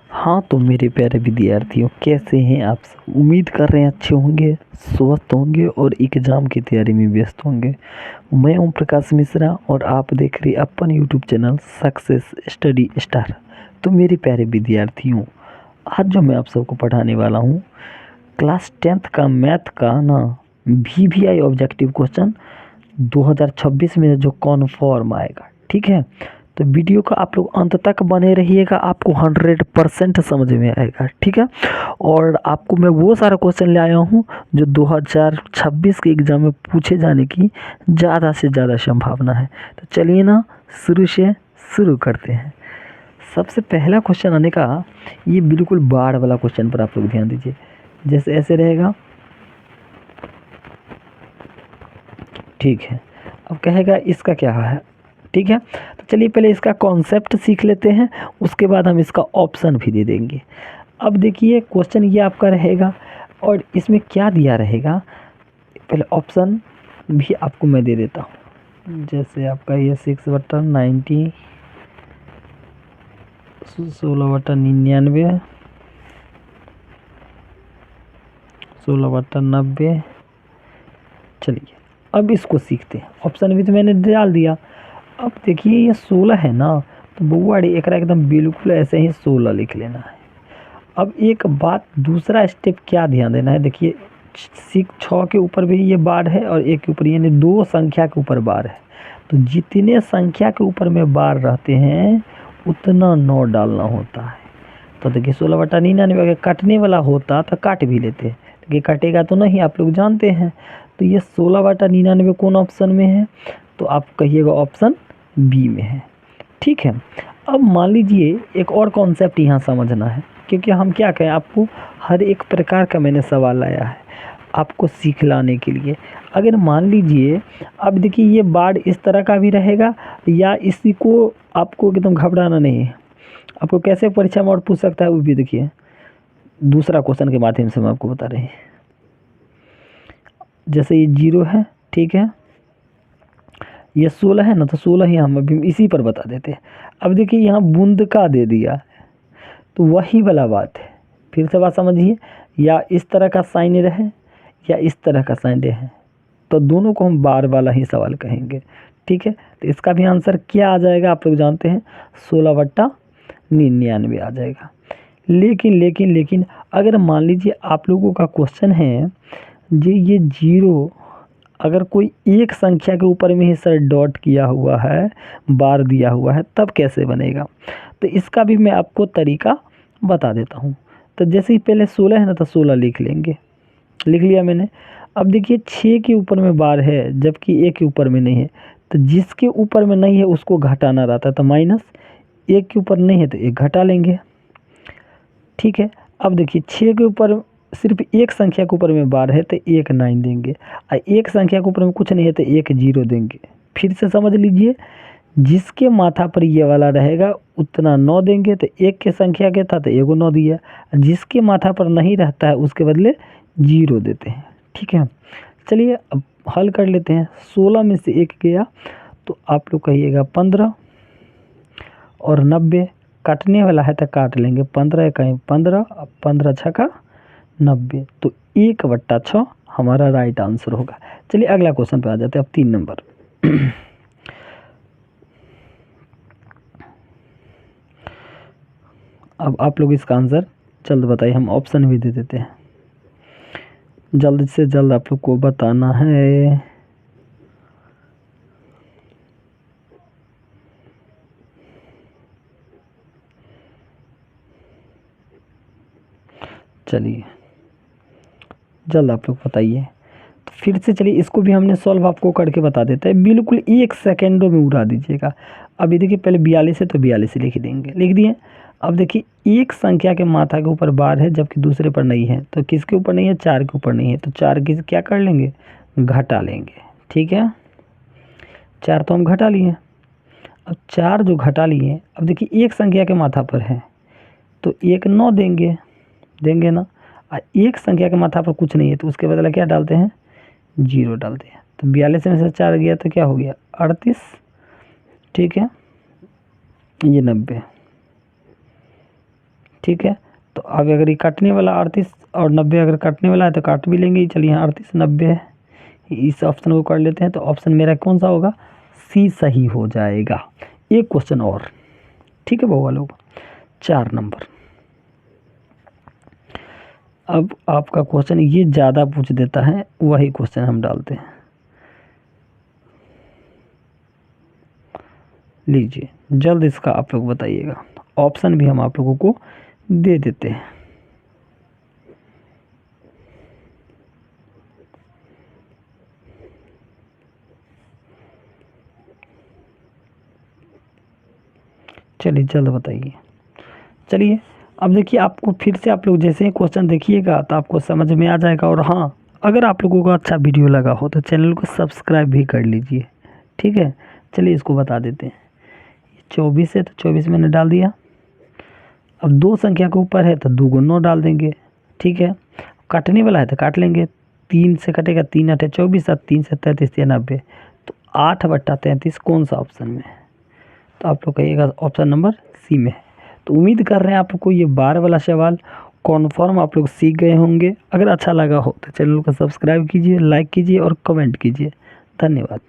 हाँ तो मेरे प्यारे विद्यार्थियों, कैसे हैं आप सब? उम्मीद कर रहे हैं अच्छे होंगे, स्वस्थ होंगे और एग्ज़ाम की तैयारी में व्यस्त होंगे। मैं ओम प्रकाश मिश्रा और आप देख रहे अपन YouTube channel success study star. तो मेरे प्यारे विद्यार्थियों, आज जो मैं आप सबको पढ़ाने वाला हूँ, क्लास 10th का मैथ का ना VVI ऑब्जेक्टिव क्वेश्चन 2026 में जो कॉन्फॉर्म आएगा। ठीक है, तो वीडियो का आप लोग अंत तक बने रहिएगा, आपको 100% समझ में आएगा। ठीक है, और आपको मैं वो सारा क्वेश्चन ले आया हूँ जो 2026 के एग्ज़ाम में पूछे जाने की ज़्यादा से ज़्यादा संभावना है। तो चलिए ना शुरू करते हैं। सबसे पहला क्वेश्चन आने का, ये बिल्कुल बाढ़ वाला क्वेश्चन पर आप लोग ध्यान दीजिए। जैसे ऐसे रहेगा, ठीक है। अब कहेगा इसका क्या है। ठीक है, तो चलिए पहले इसका कॉन्सेप्ट सीख लेते हैं, उसके बाद हम इसका ऑप्शन भी दे देंगे। अब देखिए क्वेश्चन ये आपका रहेगा और इसमें क्या दिया रहेगा, पहले ऑप्शन भी आपको मैं दे देता हूँ। जैसे आपका ये 6/90, 16/99, 16/90। चलिए अब इसको सीखते हैं। ऑप्शन भी तो मैंने डाल दिया। अब देखिए ये 16 है ना, तो बउआ एक एकदम बिल्कुल ऐसे ही 16 लिख लेना है। अब एक बात, दूसरा स्टेप क्या ध्यान देना है, देखिए 6 के ऊपर भी ये बार है और एक के ऊपर, यानी 2 संख्या के ऊपर बार है। तो जितने संख्या के ऊपर में बार रहते हैं उतना 9 डालना होता है। तो देखिए 16/99 अगर काटने वाला होता तो काट भी लेते, लेकिन कटेगा तो नहीं, आप लोग जानते हैं। तो ये 16/99 कौन ऑप्शन में है, तो आप कहिएगा ऑप्शन बी में है। ठीक है, अब मान लीजिए एक और कॉन्सेप्ट यहाँ समझना है, क्योंकि हम क्या कहें, आपको हर एक प्रकार का मैंने सवाल लाया है आपको सिखलाने के लिए। अगर मान लीजिए, अब देखिए ये बाढ़ इस तरह का भी रहेगा, या इसी को आपको एकदम घबराना नहीं है। आपको कैसे परीक्षा में और पूछ सकता है वो भी देखिए, दूसरा क्वेश्चन के माध्यम से हम आपको बता रहे हैं। जैसे ये 0 है, ठीक है, ये 16 है ना, तो 16 ही हम अभी इसी पर बता देते हैं। अब देखिए यहाँ बूंद का दे दिया, तो वही वाला बात है। फिर से बात समझिए, या इस तरह का साइन रहे या इस तरह का साइन रहे, तो दोनों को हम बार वाला ही सवाल कहेंगे। ठीक है, तो इसका भी आंसर क्या आ जाएगा, आप लोग जानते हैं 16/99 आ जाएगा। लेकिन अगर मान लीजिए आप लोगों का क्वेश्चन है जी, ये 0 अगर कोई एक संख्या के ऊपर में ही सर डॉट किया हुआ है, बार दिया हुआ है, तब कैसे बनेगा। तो इसका भी मैं आपको तरीका बता देता हूँ। तो जैसे ही पहले 16 है ना, तो 16 लिख लेंगे, लिख लिया मैंने। अब देखिए 6 के ऊपर में बार है जबकि 1 के ऊपर में नहीं है, तो जिसके ऊपर में नहीं है उसको घटाना रहता है, तो माइनस, 1 के ऊपर नहीं है तो 1 घटा लेंगे। ठीक है, अब देखिए 6 के ऊपर सिर्फ एक संख्या के ऊपर में बार है तो 1 9 देंगे, और एक संख्या के ऊपर में कुछ नहीं है तो 1 0 देंगे। फिर से समझ लीजिए, जिसके माथा पर ये वाला रहेगा उतना 9 देंगे, तो एक के संख्या के था तो एगो 9 दिया, जिसके माथा पर नहीं रहता है उसके बदले 0 देते हैं। ठीक है, चलिए अब हल कर लेते हैं। 16 में से 1 गया तो आप लोग कहिएगा 15, और 90 काटने वाला है तो काट लेंगे, 15 कहीं 15, 15 छका 90, तो 1/6 हमारा राइट आंसर होगा। चलिए अगला क्वेश्चन पे आ जाते हैं। अब 3 नंबर। अब आप लोग इसका आंसर जल्द बताइए, हम ऑप्शन भी दे देते हैं, जल्द से जल्द आप लोग को बताना है। चलिए जल्द आप लोग बताइए। तो फिर से चलिए इसको भी हमने सॉल्व आपको करके बता देते हैं, बिल्कुल 1 सेकेंडों में उड़ा दीजिएगा। अभी देखिए पहले 42 है तो 42 लिख देंगे, लिख दिए। अब देखिए एक संख्या के माथा के ऊपर बार है जबकि दूसरे पर नहीं है, तो किसके ऊपर नहीं है, 4 के ऊपर नहीं है, तो 4 की क्या कर लेंगे, घटा लेंगे। ठीक है, 4 तो हम घटा लिए। अब 4 जो घटा लिए, अब देखिए एक संख्या के माथा पर है तो 1 9 देंगे, देंगे ना। और एक संख्या के माथा पर कुछ नहीं है तो उसके बदले क्या डालते हैं, 0 डालते हैं। तो 42 में से 4 गया तो क्या हो गया, 38। ठीक है, ये 90। ठीक है। तो अब अगर ये काटने वाला 38 और 90 अगर काटने वाला है तो काट भी लेंगे। चलिए यहाँ 38 90 है, इस ऑप्शन को कर लेते हैं। तो ऑप्शन मेरा कौन सा होगा, सी सही हो जाएगा। एक क्वेश्चन और, ठीक है बउआ लोग। 4 नंबर, अब आपका क्वेश्चन ये ज़्यादा पूछ देता है, वही क्वेश्चन हम डालते हैं। लीजिए जल्द इसका आप लोग बताइएगा, ऑप्शन भी हम आप लोगों को दे देते हैं। चलिए जल्द बताइए। चलिए अब देखिए, आपको फिर से आप लोग जैसे ही क्वेश्चन देखिएगा तो आपको समझ में आ जाएगा। और हाँ, अगर आप लोगों को अच्छा वीडियो लगा हो तो चैनल को सब्सक्राइब भी कर लीजिए, ठीक है। चलिए इसको बता देते हैं। 24 है तो 24 मैंने डाल दिया। अब 2 संख्या के ऊपर है तो 2 को 9 डाल देंगे, ठीक है। काटने वाला है तो काट लेंगे, 3 से कटेगा, 3 8 24 और 3 से 33 या 90। तो 8/33 कौन सा ऑप्शन में है, तो आप लोग कहिएगा ऑप्शन नंबर सी में है। तो उम्मीद कर रहे हैं आप लोग को ये 12 वाला सवाल कॉन्फर्म आप लोग सीख गए होंगे। अगर अच्छा लगा हो तो चैनल को सब्सक्राइब कीजिए, लाइक कीजिए और कमेंट कीजिए। धन्यवाद।